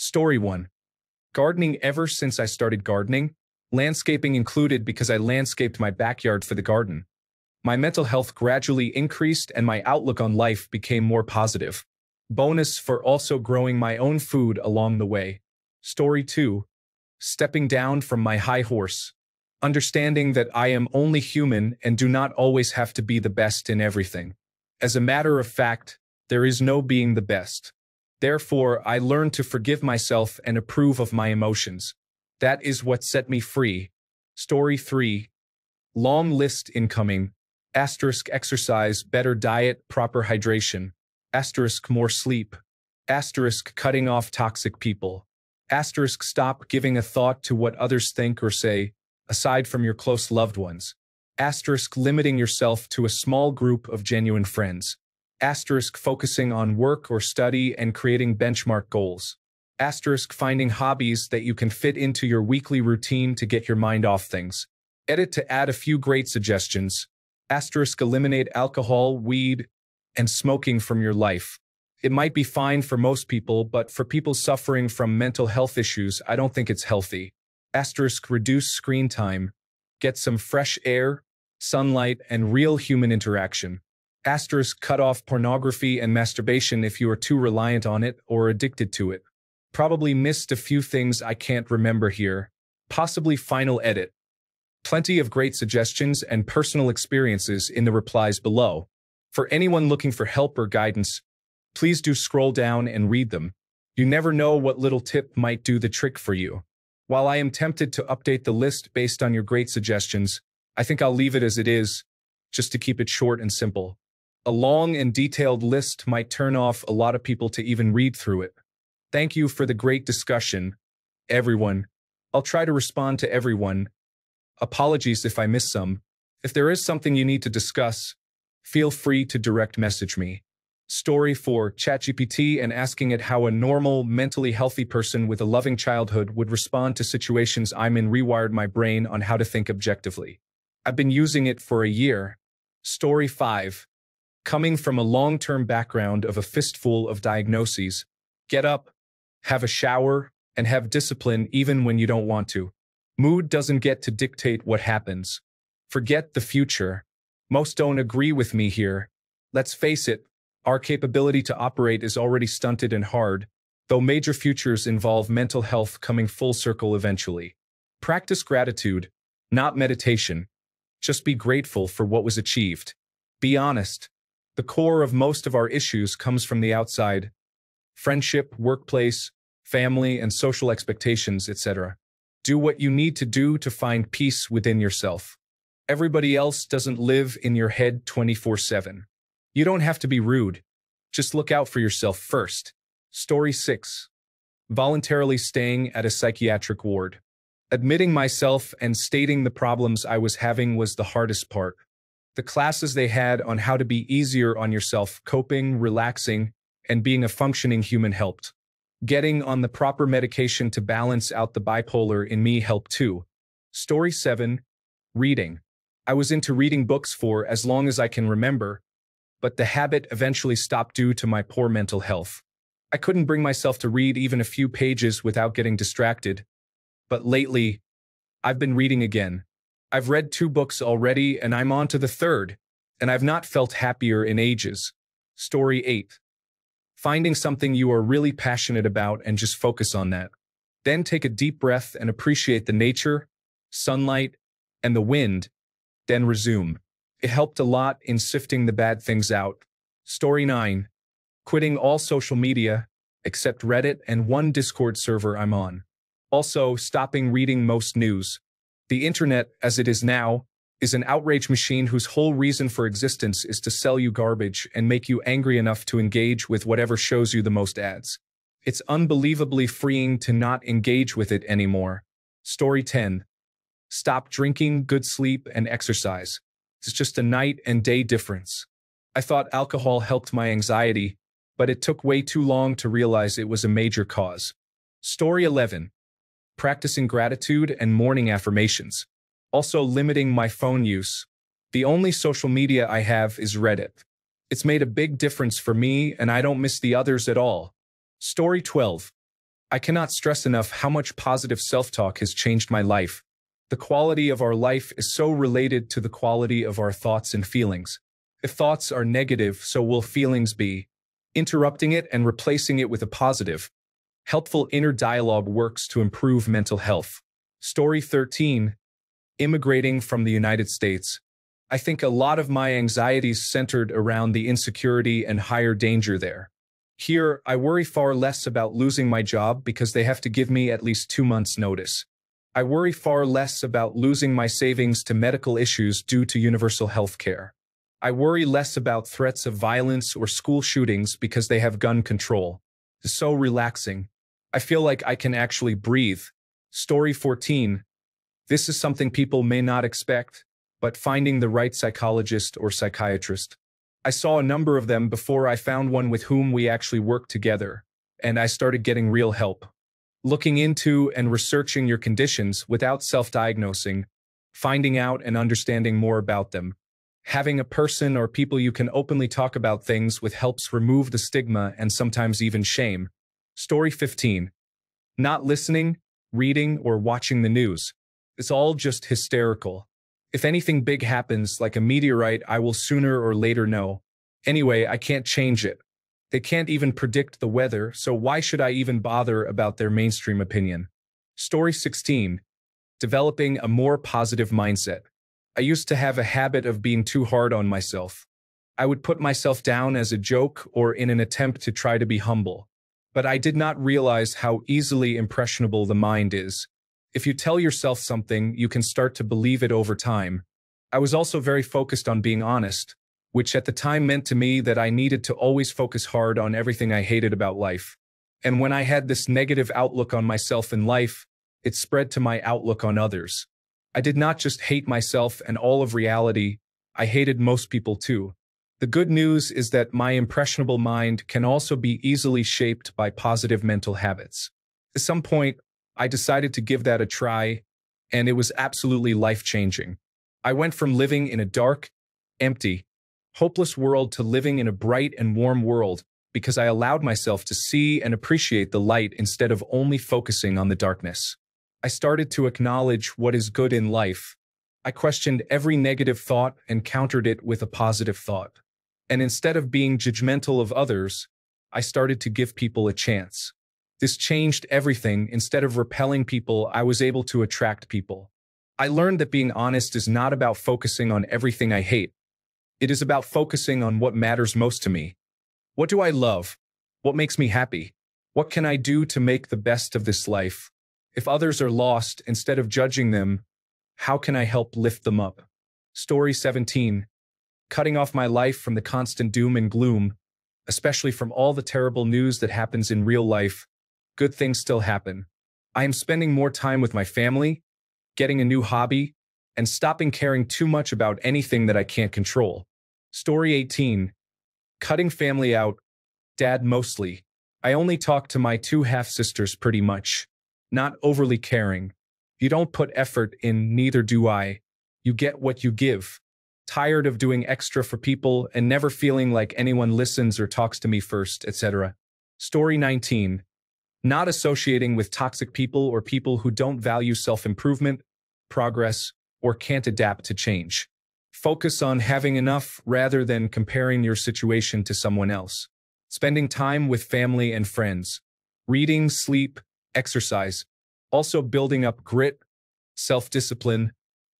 Story 1. Gardening ever since I started gardening. Landscaping included because I landscaped my backyard for the garden. My mental health gradually increased and my outlook on life became more positive. Bonus for also growing my own food along the way. Story 2. Stepping down from my high horse. Understanding that I am only human and do not always have to be the best in everything. As a matter of fact, there is no being the best. Therefore, I learned to forgive myself and approve of my emotions. That is what set me free. Story 3. Long list incoming. Asterisk exercise, better diet, proper hydration. Asterisk more sleep. Asterisk cutting off toxic people. Asterisk stop giving a thought to what others think or say, aside from your close loved ones. Asterisk limiting yourself to a small group of genuine friends. Asterisk focusing on work or study and creating benchmark goals. Asterisk finding hobbies that you can fit into your weekly routine to get your mind off things. Edit to add a few great suggestions. Asterisk eliminate alcohol, weed, and smoking from your life. It might be fine for most people, but for people suffering from mental health issues, I don't think it's healthy. Asterisk reduce screen time. Get some fresh air, sunlight, and real human interaction. Asterisk cut off pornography and masturbation if you are too reliant on it or addicted to it. Probably missed a few things I can't remember here. Possibly final edit. Plenty of great suggestions and personal experiences in the replies below. For anyone looking for help or guidance, please do scroll down and read them. You never know what little tip might do the trick for you. While I am tempted to update the list based on your great suggestions, I think I'll leave it as it is, just to keep it short and simple. A long and detailed list might turn off a lot of people to even read through it. Thank you for the great discussion, everyone. I'll try to respond to everyone. Apologies if I miss some. If there is something you need to discuss, feel free to direct message me. Story 4. ChatGPT and asking it how a normal, mentally healthy person with a loving childhood would respond to situations I'm in rewired my brain on how to think objectively. I've been using it for a year. Story 5. Coming from a long-term background of a fistful of diagnoses, get up, have a shower, and have discipline even when you don't want to. Mood doesn't get to dictate what happens. Forget the future. Most don't agree with me here. Let's face it, our capability to operate is already stunted and hard, though major futures involve mental health coming full circle eventually. Practice gratitude, not meditation. Just be grateful for what was achieved. Be honest. The core of most of our issues comes from the outside. Friendship, workplace, family, and social expectations, etc. Do what you need to do to find peace within yourself. Everybody else doesn't live in your head 24/7. You don't have to be rude. Just look out for yourself first. Story 6. Voluntarily staying at a psychiatric ward. Admitting myself and stating the problems I was having was the hardest part. The classes they had on how to be easier on yourself, coping, relaxing, and being a functioning human helped. Getting on the proper medication to balance out the bipolar in me helped too. Story 7. Reading. I was into reading books for as long as I can remember, but the habit eventually stopped due to my poor mental health. I couldn't bring myself to read even a few pages without getting distracted. But lately, I've been reading again. I've read 2 books already and I'm on to the 3rd, and I've not felt happier in ages. Story 8. Finding something you are really passionate about and just focus on that. Then take a deep breath and appreciate the nature, sunlight, and the wind, then resume. It helped a lot in sifting the bad things out. Story 9. Quitting all social media, except Reddit and one Discord server I'm on. Also, stopping reading most news. The internet, as it is now, is an outrage machine whose whole reason for existence is to sell you garbage and make you angry enough to engage with whatever shows you the most ads. It's unbelievably freeing to not engage with it anymore. Story 10. Stop drinking, good sleep, and exercise. It's just a night and day difference. I thought alcohol helped my anxiety, but it took way too long to realize it was a major cause. Story 11. Practicing gratitude and morning affirmations. Also limiting my phone use. The only social media I have is Reddit. It's made a big difference for me and I don't miss the others at all. Story 12. I cannot stress enough how much positive self-talk has changed my life. The quality of our life is so related to the quality of our thoughts and feelings. If thoughts are negative, so will feelings be. Interrupting it and replacing it with a positive, helpful inner dialogue works to improve mental health. Story 13. Immigrating from the United States. I think a lot of my anxieties centered around the insecurity and higher danger there. Here, I worry far less about losing my job because they have to give me at least 2 months' notice. I worry far less about losing my savings to medical issues due to universal health care. I worry less about threats of violence or school shootings because they have gun control. It's so relaxing. I feel like I can actually breathe. Story 14. This is something people may not expect, but finding the right psychologist or psychiatrist. I saw a number of them before I found one with whom we actually worked together, and I started getting real help. Looking into and researching your conditions without self-diagnosing, finding out and understanding more about them. Having a person or people you can openly talk about things with helps remove the stigma and sometimes even shame. Story 15. Not listening, reading, or watching the news. It's all just hysterical. If anything big happens, like a meteorite, I will sooner or later know. Anyway, I can't change it. They can't even predict the weather, so why should I even bother about their mainstream opinion? Story 16. Developing a more positive mindset. I used to have a habit of being too hard on myself. I would put myself down as a joke or in an attempt to try to be humble. But I did not realize how easily impressionable the mind is. If you tell yourself something, you can start to believe it over time. I was also very focused on being honest, which at the time meant to me that I needed to always focus hard on everything I hated about life. And when I had this negative outlook on myself and life, it spread to my outlook on others. I did not just hate myself and all of reality, I hated most people too. The good news is that my impressionable mind can also be easily shaped by positive mental habits. At some point, I decided to give that a try, and it was absolutely life-changing. I went from living in a dark, empty, hopeless world to living in a bright and warm world because I allowed myself to see and appreciate the light instead of only focusing on the darkness. I started to acknowledge what is good in life. I questioned every negative thought and countered it with a positive thought. And instead of being judgmental of others, I started to give people a chance. This changed everything. Instead of repelling people, I was able to attract people. I learned that being honest is not about focusing on everything I hate. It is about focusing on what matters most to me. What do I love? What makes me happy? What can I do to make the best of this life? If others are lost, instead of judging them, how can I help lift them up? Story 17. Cutting off my life from the constant doom and gloom, especially from all the terrible news that happens in real life. Good things still happen. I am spending more time with my family, getting a new hobby, and stopping caring too much about anything that I can't control. Story 18. Cutting family out. Dad mostly. I only talk to my 2 half-sisters pretty much. Not overly caring. You don't put effort in, neither do I. You get what you give. Tired of doing extra for people and never feeling like anyone listens or talks to me first, etc. Story 19. Not associating with toxic people or people who don't value self-improvement, progress, or can't adapt to change. Focus on having enough rather than comparing your situation to someone else. Spending time with family and friends. Reading, sleep, exercise. Also building up grit, self-discipline,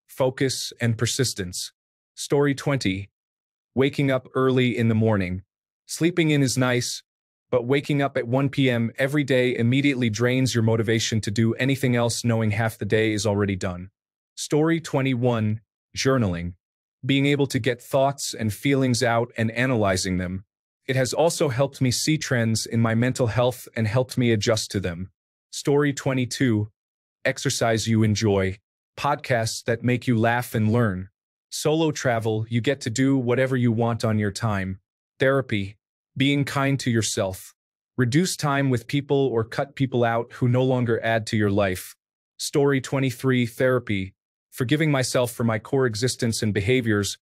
focus, and persistence. Story 20. Waking up early in the morning. Sleeping in is nice, but waking up at 1 p.m. every day immediately drains your motivation to do anything else knowing half the day is already done. Story 21. Journaling. Being able to get thoughts and feelings out and analyzing them. It has also helped me see trends in my mental health and helped me adjust to them. Story 22. Exercise you enjoy. Podcasts that make you laugh and learn. Solo travel, you get to do whatever you want on your time. Therapy. Being kind to yourself. Reduce time with people or cut people out who no longer add to your life. Story 23. Therapy. Forgiving myself for my core existence and behaviors,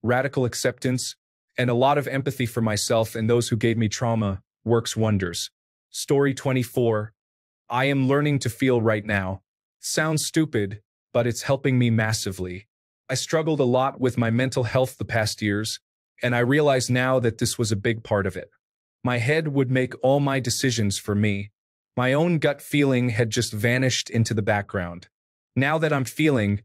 radical acceptance, and a lot of empathy for myself and those who gave me trauma works wonders. Story 24. I am learning to feel right now. Sounds stupid, but it's helping me massively. I struggled a lot with my mental health the past years, and I realize now that this was a big part of it. My head would make all my decisions for me. My own gut feeling had just vanished into the background. Now that I'm feeling,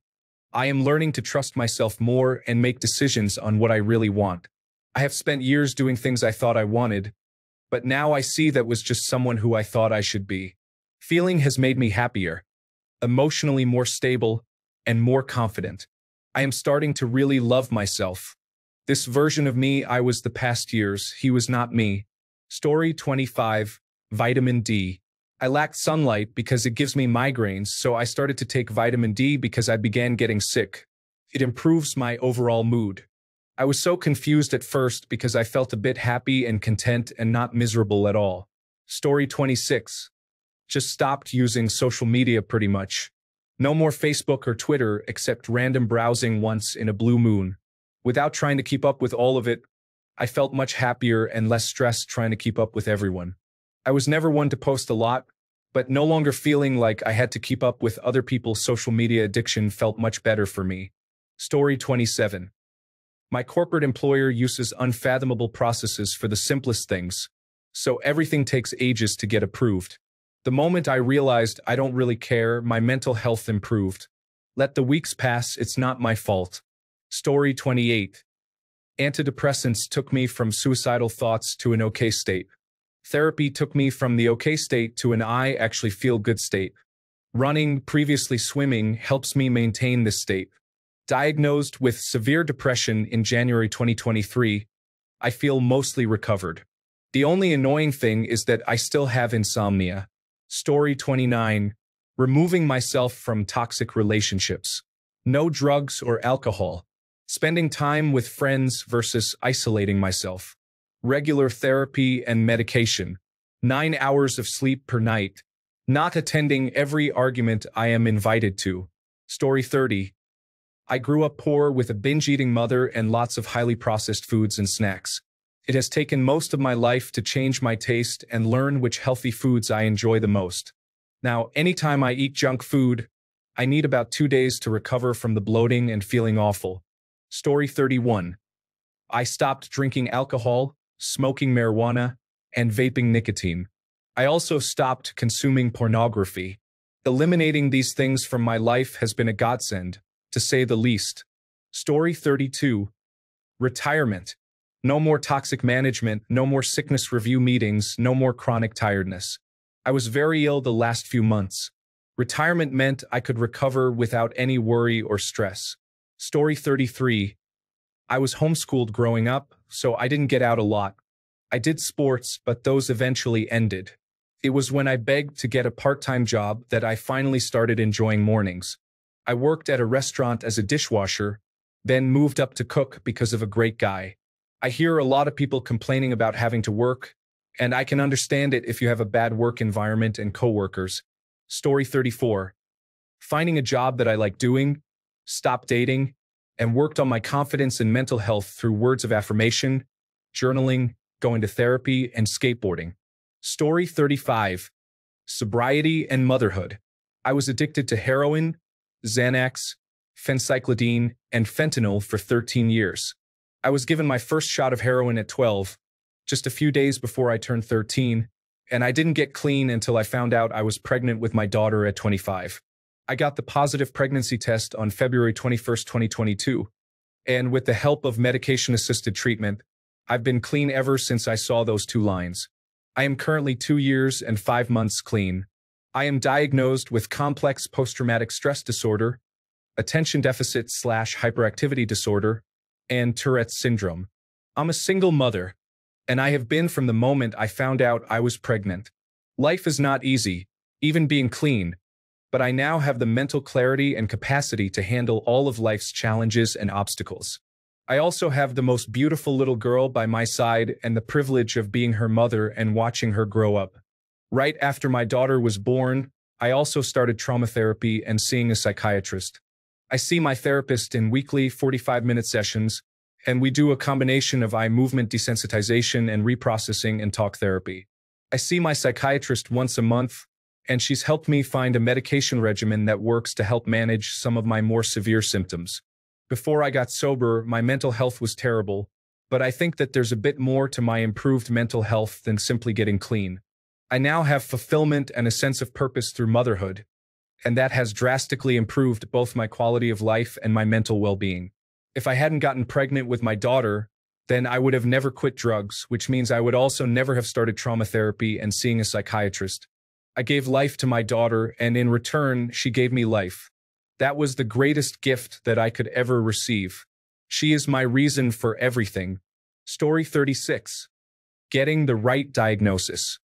I am learning to trust myself more and make decisions on what I really want. I have spent years doing things I thought I wanted, but now I see that was just someone who I thought I should be. Feeling has made me happier, emotionally more stable, and more confident. I am starting to really love myself. This version of me I was the past years, he was not me. Story 25, Vitamin D. I lacked sunlight because it gives me migraines, so I started to take vitamin D because I began getting sick. It improves my overall mood. I was so confused at first because I felt a bit happy and content and not miserable at all. Story 26. Just stopped using social media pretty much. No more Facebook or Twitter except random browsing once in a blue moon. Without trying to keep up with all of it, I felt much happier and less stressed trying to keep up with everyone. I was never one to post a lot, but no longer feeling like I had to keep up with other people's social media addiction felt much better for me. Story 27. My corporate employer uses unfathomable processes for the simplest things, so everything takes ages to get approved. The moment I realized I don't really care, my mental health improved. Let the weeks pass, it's not my fault. Story 28. Antidepressants took me from suicidal thoughts to an okay state. Therapy took me from the okay state to an I actually feel good state. Running, previously swimming, helps me maintain this state. Diagnosed with severe depression in January 2023, I feel mostly recovered. The only annoying thing is that I still have insomnia. Story 29. Removing myself from toxic relationships. No drugs or alcohol. Spending time with friends versus isolating myself. Regular therapy and medication. 9 hours of sleep per night. Not attending every argument I am invited to. Story 30. I grew up poor with a binge-eating mother and lots of highly processed foods and snacks. It has taken most of my life to change my taste and learn which healthy foods I enjoy the most. Now, anytime I eat junk food, I need about 2 days to recover from the bloating and feeling awful. Story 31. I stopped drinking alcohol, smoking marijuana, and vaping nicotine. I also stopped consuming pornography. Eliminating these things from my life has been a godsend, to say the least. Story 32. Retirement. No more toxic management, no more sickness review meetings, no more chronic tiredness. I was very ill the last few months. Retirement meant I could recover without any worry or stress. Story 33. I was homeschooled growing up, so I didn't get out a lot. I did sports, but those eventually ended. It was when I begged to get a part-time job that I finally started enjoying mornings. I worked at a restaurant as a dishwasher, then moved up to cook because of a great guy. I hear a lot of people complaining about having to work, and I can understand it if you have a bad work environment and coworkers. Story 34. Finding a job that I like doing, stopped dating, and worked on my confidence and mental health through words of affirmation, journaling, going to therapy, and skateboarding. Story 35. Sobriety and motherhood. I was addicted to heroin, Xanax, phencyclidine, and fentanyl for 13 years. I was given my first shot of heroin at 12, just a few days before I turned 13, and I didn't get clean until I found out I was pregnant with my daughter at 25. I got the positive pregnancy test on February 21st, 2022, and with the help of medication-assisted treatment, I've been clean ever since I saw those 2 lines. I am currently 2 years and 5 months clean. I am diagnosed with complex post-traumatic stress disorder, attention deficit/hyperactivity disorder, and Tourette's syndrome. I'm a single mother, and I have been from the moment I found out I was pregnant. Life is not easy, even being clean, but I now have the mental clarity and capacity to handle all of life's challenges and obstacles. I also have the most beautiful little girl by my side and the privilege of being her mother and watching her grow up. Right after my daughter was born, I also started trauma therapy and seeing a psychiatrist. I see my therapist in weekly 45-minute sessions, and we do a combination of eye movement desensitization and reprocessing and talk therapy. I see my psychiatrist once a month, and she's helped me find a medication regimen that works to help manage some of my more severe symptoms. Before I got sober, my mental health was terrible, but I think that there's a bit more to my improved mental health than simply getting clean. I now have fulfillment and a sense of purpose through motherhood, and that has drastically improved both my quality of life and my mental well-being. If I hadn't gotten pregnant with my daughter, then I would have never quit drugs, which means I would also never have started trauma therapy and seeing a psychiatrist. I gave life to my daughter, and in return, she gave me life. That was the greatest gift that I could ever receive. She is my reason for everything. Story 36. Getting the right diagnosis.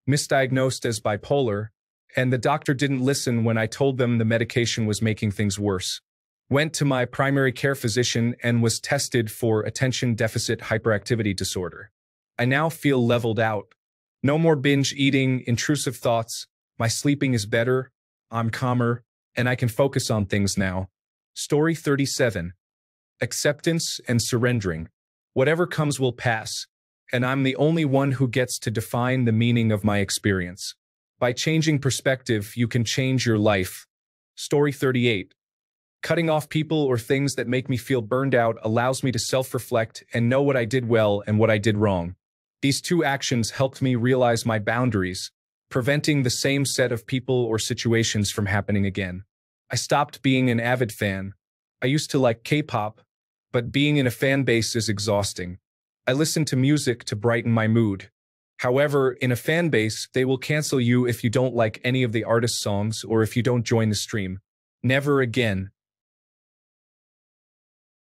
Misdiagnosed as bipolar, and the doctor didn't listen when I told them the medication was making things worse. Went to my primary care physician and was tested for attention deficit hyperactivity disorder. I now feel leveled out. No more binge eating, intrusive thoughts. My sleeping is better, I'm calmer, and I can focus on things now. Story 37. Acceptance and surrendering. Whatever comes will pass, and I'm the only one who gets to define the meaning of my experience. By changing perspective, you can change your life. Story 38. Cutting off people or things that make me feel burned out allows me to self-reflect and know what I did well and what I did wrong. These two actions helped me realize my boundaries, preventing the same set of people or situations from happening again. I stopped being an avid fan. I used to like K-pop, but being in a fan base is exhausting. I listen to music to brighten my mood. However, in a fan base, they will cancel you if you don't like any of the artist's songs or if you don't join the stream. Never again.